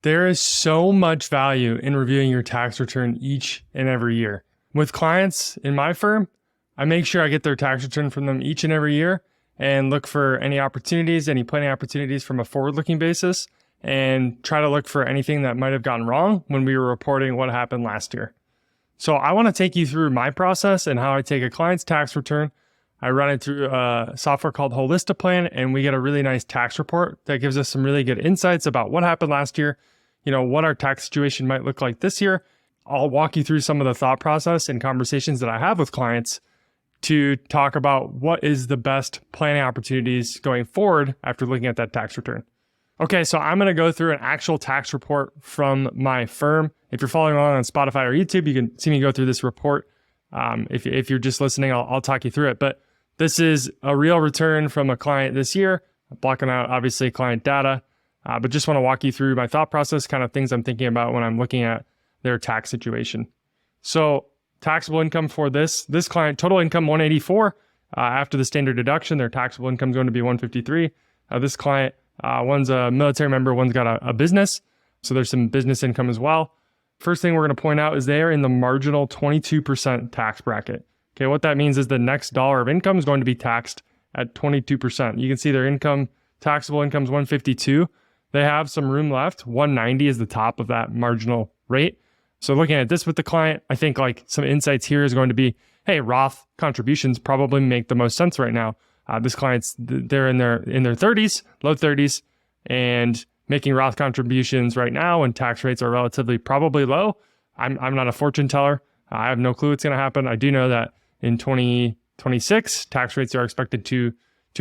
There is so much value in reviewing your tax return each and every year. With clients in my firm, I make sure I get their tax return from them each and every year and look for any opportunities, any planning opportunities from a forward-looking basis, and try to look for anything that might have gone wrong when we were reporting what happened last year. So I want to take you through my process and how I take a client's tax return. I run it through a software called Holistiplan, and we get a really nice tax report that gives us some really good insights about what happened last year, what our tax situation might look like this year. I'll walk you through some of the thought process and conversations that I have with clients to talk about what is the best planning opportunities going forward after looking at that tax return. Okay, so I'm going to go through an actual tax report from my firm. If you're following along on Spotify or YouTube, you can see me go through this report. If you're just listening, I'll talk you through it. But this is a real return from a client this year. I'm blocking out, obviously, client data, but just want to walk you through my thought process, kind of things I'm thinking about when I'm looking at their tax situation. So taxable income for this client, total income 184. After the standard deduction, their taxable income is going to be 153. This client, one's a military member, one's got a business. So there's some business income as well. First thing we're going to point out is they are in the marginal 22% tax bracket. Okay, what that means is the next dollar of income is going to be taxed at 22%. You can see their income, taxable income is 152. They have some room left. 190 is the top of that marginal rate. So looking at this with the client, I think like some insights here is going to be, hey, Roth contributions probably make the most sense right now. This client's, they're in their 30s, low 30s, and making Roth contributions right now when tax rates are relatively probably low. I'm not a fortune teller. I have no clue what's going to happen. I do know that in 2026, tax rates are expected to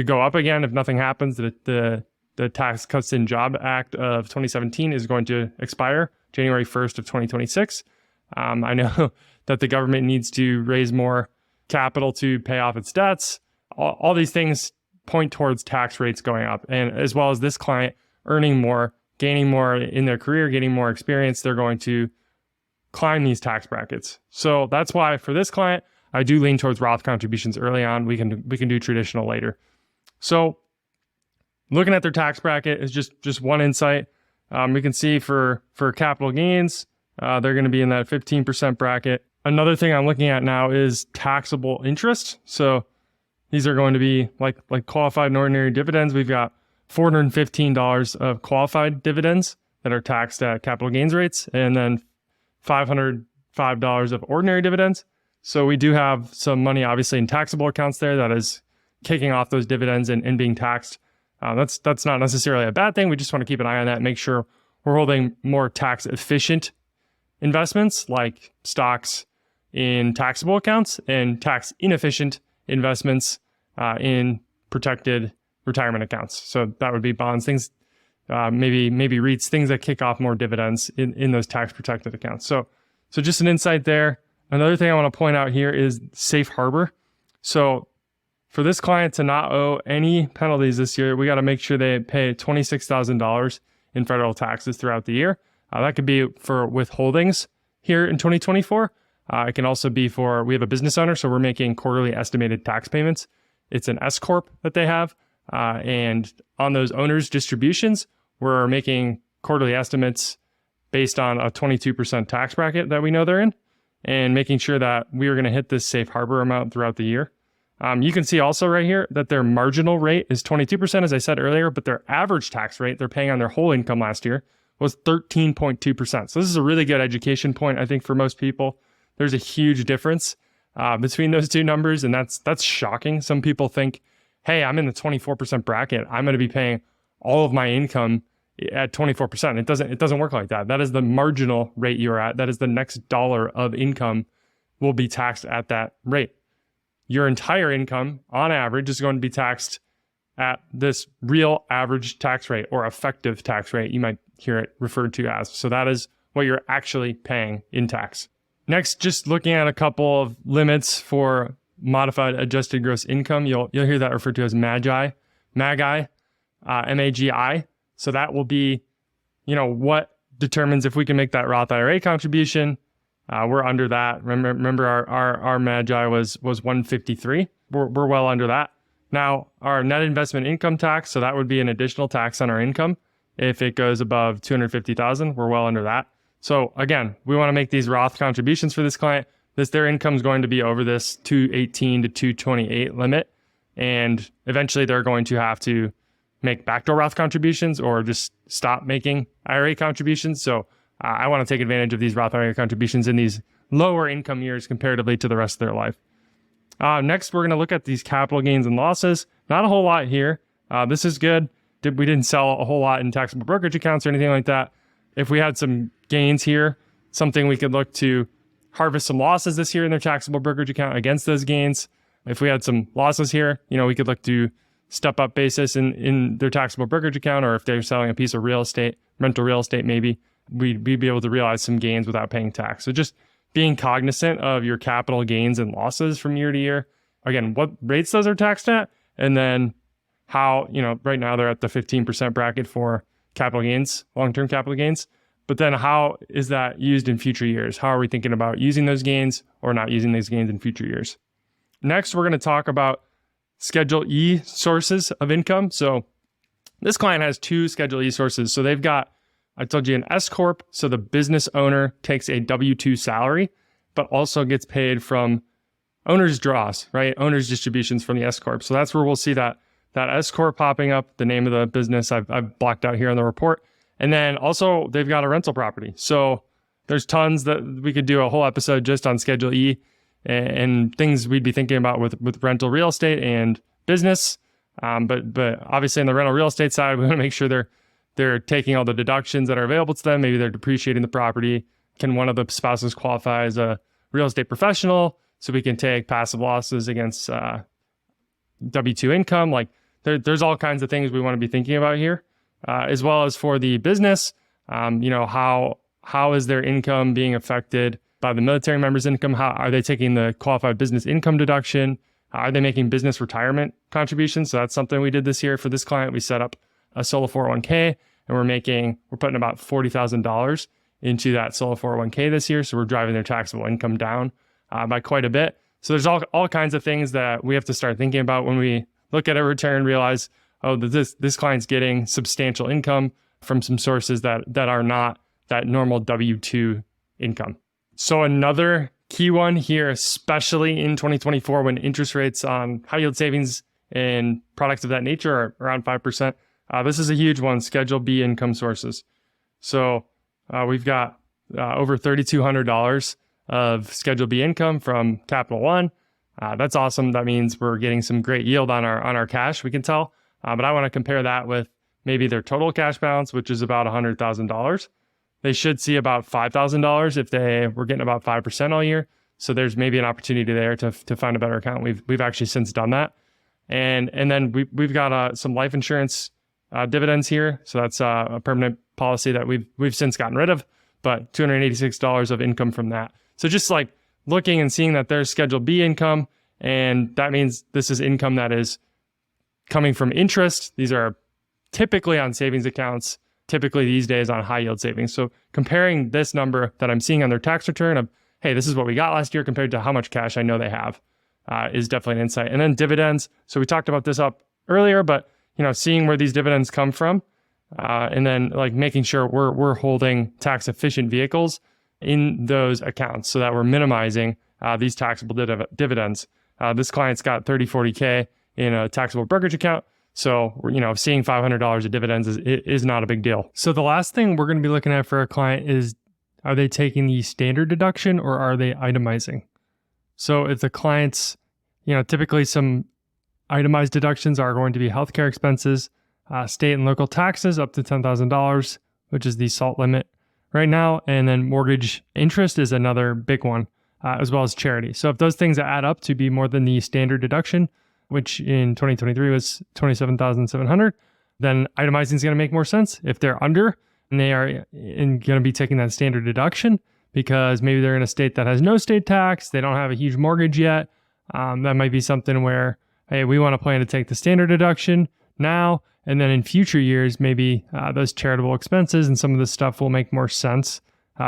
go up again if nothing happens. The Tax Cuts and Jobs Act of 2017 is going to expire January 1st of 2026. I know that the government needs to raise more capital to pay off its debts. All these things point towards tax rates going up. And as well as this client earning more, gaining more in their career, getting more experience, they're going to climb these tax brackets. So that's why for this client, I do lean towards Roth contributions early on. We can do traditional later. So looking at their tax bracket is just one insight. We can see for capital gains, they're going to be in that 15% bracket. Another thing I'm looking at now is taxable interest. So these are going to be like qualified and ordinary dividends. We've got $415 of qualified dividends that are taxed at capital gains rates, and then $505 of ordinary dividends. So we do have some money, obviously, in taxable accounts there that is kicking off those dividends and being taxed. That's not necessarily a bad thing. We just want to keep an eye on that, make sure we're holding more tax efficient investments like stocks in taxable accounts and tax inefficient investments in protected retirement accounts. So that would be bonds, things, maybe REITs, things that kick off more dividends in those tax protected accounts. So just an insight there. Another thing I want to point out here is safe harbor. So for this client to not owe any penalties this year, we got to make sure they pay $26,000 in federal taxes throughout the year. That could be for withholdings here in 2024. It can also be we have a business owner, so we're making quarterly estimated tax payments. It's an S Corp that they have. And on those owners' distributions, we're making quarterly estimates based on a 22% tax bracket that we know they're in, and making sure that we are going to hit this safe harbor amount throughout the year. You can see also right here that their marginal rate is 22%, as I said earlier, but their average tax rate they're paying on their whole income last year was 13.2%. So this is a really good education point, I think, for most people. There's a huge difference between those two numbers, and that's shocking. Some people think, hey, I'm in the 24% bracket. I'm going to be paying all of my income at 24%. It doesn't work like that. That is the marginal rate you're at. That is the next dollar of income will be taxed at that rate. Your entire income, on average, is going to be taxed at this real average tax rate or effective tax rate, you might hear it referred to as. So that is what you're actually paying in tax. Next, just looking at a couple of limits for modified adjusted gross income. You'll hear that referred to as MAGI, M-A-G-I. So that will be, what determines if we can make that Roth IRA contribution. We're under that. Remember our MAGI was 153. We're well under that. Now, our net investment income tax, so that would be an additional tax on our income, If it goes above 250,000, we're well under that. So again, we want to make these Roth contributions for this client. Their income is going to be over this 218 to 228 limit. And eventually they're going to have to make backdoor Roth contributions or just stop making IRA contributions. So I want to take advantage of these Roth IRA contributions in these lower income years comparatively to the rest of their life. Next, we're going to look at these capital gains and losses. Not a whole lot here. This is good. We didn't sell a whole lot in taxable brokerage accounts or anything like that. If we had some gains here, something we could look to harvest some losses this year in their taxable brokerage account against those gains. If we had some losses here, we could look to step up basis in their taxable brokerage account, or if they're selling a piece of real estate, rental real estate, maybe we'd be able to realize some gains without paying tax. So just being cognizant of your capital gains and losses from year to year. Again, what rates those are taxed at, and then how, right now they're at the 15% bracket for capital gains, long-term capital gains. But then how is that used in future years? How are we thinking about using those gains or not using those gains in future years? Next, we're going to talk about Schedule E sources of income. So this client has two Schedule E sources. So they've got, I told you, an S Corp. So the business owner takes a W-2 salary, but also gets paid from owner's draws, right? Owner's distributions from the S Corp. So that's where we'll see that S Corp popping up, the name of the business I've blocked out here in the report. And then also they've got a rental property. So there's tons that we could do a whole episode just on Schedule E and things we'd be thinking about with rental real estate and business. But obviously on the rental real estate side, we want to make sure they're taking all the deductions that are available to them. Maybe they're depreciating the property. Can one of the spouses qualify as a real estate professional? So we can take passive losses against W-2 income. Like there's all kinds of things we want to be thinking about here, as well as for the business. How is their income being affected by the military member's income? How are they taking the qualified business income deduction? Are they making business retirement contributions? So that's something we did this year for this client. We set up a solo 401k, and we're putting about $40,000 into that solo 401k this year. So we're driving their taxable income down by quite a bit. So there's all kinds of things that we have to start thinking about when we look at a return, realize, this client's getting substantial income from some sources that are not that normal W-2 income. So another key one here, especially in 2024, when interest rates on high yield savings and products of that nature are around 5%, this is a huge one, Schedule B income sources. So we've got over $3,200 of Schedule B income from Capital One. That's awesome. That means we're getting some great yield on our cash, we can tell. But I want to compare that with maybe their total cash balance, which is about $100,000. They should see about $5,000 if they were getting about 5% all year. So there's maybe an opportunity there to find a better account. We've actually since done that. And then we've got some life insurance dividends here. So that's a permanent policy that we've since gotten rid of, but $286 of income from that. So just like looking and seeing that there's Schedule B income, and that means this is income that is coming from interest. These are typically on savings accounts, typically these days on high yield savings. So comparing this number that I'm seeing on their tax return of, hey, this is what we got last year compared to how much cash I know they have is definitely an insight. And then dividends. So we talked about this up earlier, but seeing where these dividends come from, and then like making sure we're holding tax efficient vehicles in those accounts so that we're minimizing these taxable dividends. This client's got 40K in a taxable brokerage account. So, seeing $500 of dividends is not a big deal. So the last thing we're going to be looking at for a client is, are they taking the standard deduction or are they itemizing? So if the client's, typically some itemized deductions are going to be healthcare expenses, state and local taxes up to $10,000, which is the SALT limit right now. And then mortgage interest is another big one, as well as charity. So if those things add up to be more than the standard deduction, which in 2023 was $27,700, then itemizing is going to make more sense. If they're under and they are going to be taking that standard deduction because maybe they're in a state that has no state tax, they don't have a huge mortgage yet, that might be something where, hey, we want to plan to take the standard deduction now, and then in future years, maybe those charitable expenses and some of this stuff will make more sense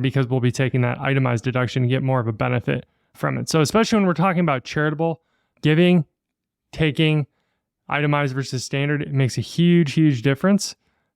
because we'll be taking that itemized deduction and get more of a benefit from it. So especially when we're talking about charitable giving, taking itemized versus standard, it makes a huge, huge difference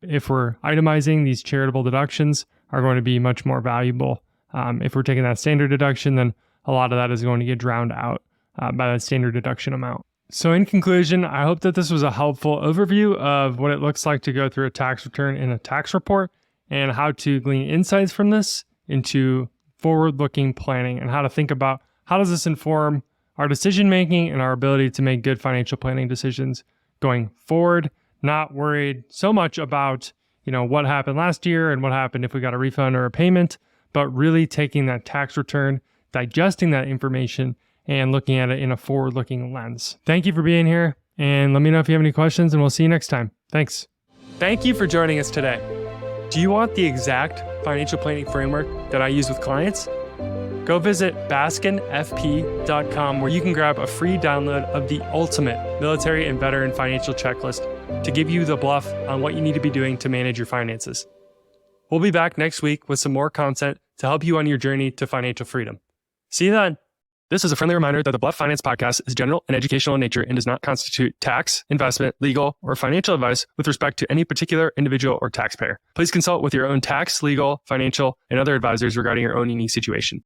if we're itemizing, these charitable deductions are going to be much more valuable. If we're taking that standard deduction, then a lot of that is going to get drowned out by that standard deduction amount. So in conclusion, I hope that this was a helpful overview of what it looks like to go through a tax return in a tax report and how to glean insights from this into forward-looking planning and how to think about how does this inform our decision-making and our ability to make good financial planning decisions going forward, not worried so much about, what happened last year and what happened if we got a refund or a payment, but really taking that tax return, digesting that information, and looking at it in a forward-looking lens. Thank you for being here, and let me know if you have any questions, and we'll see you next time. Thanks. Thank you for joining us today. Do you want the exact financial planning framework that I use with clients? Go visit baskinfp.com where you can grab a free download of the ultimate military and veteran financial checklist to give you the bluff on what you need to be doing to manage your finances. We'll be back next week with some more content to help you on your journey to financial freedom. See you then. This is a friendly reminder that the Bluff Finance Podcast is general and educational in nature and does not constitute tax, investment, legal, or financial advice with respect to any particular individual or taxpayer. Please consult with your own tax, legal, financial, and other advisors regarding your own unique situation.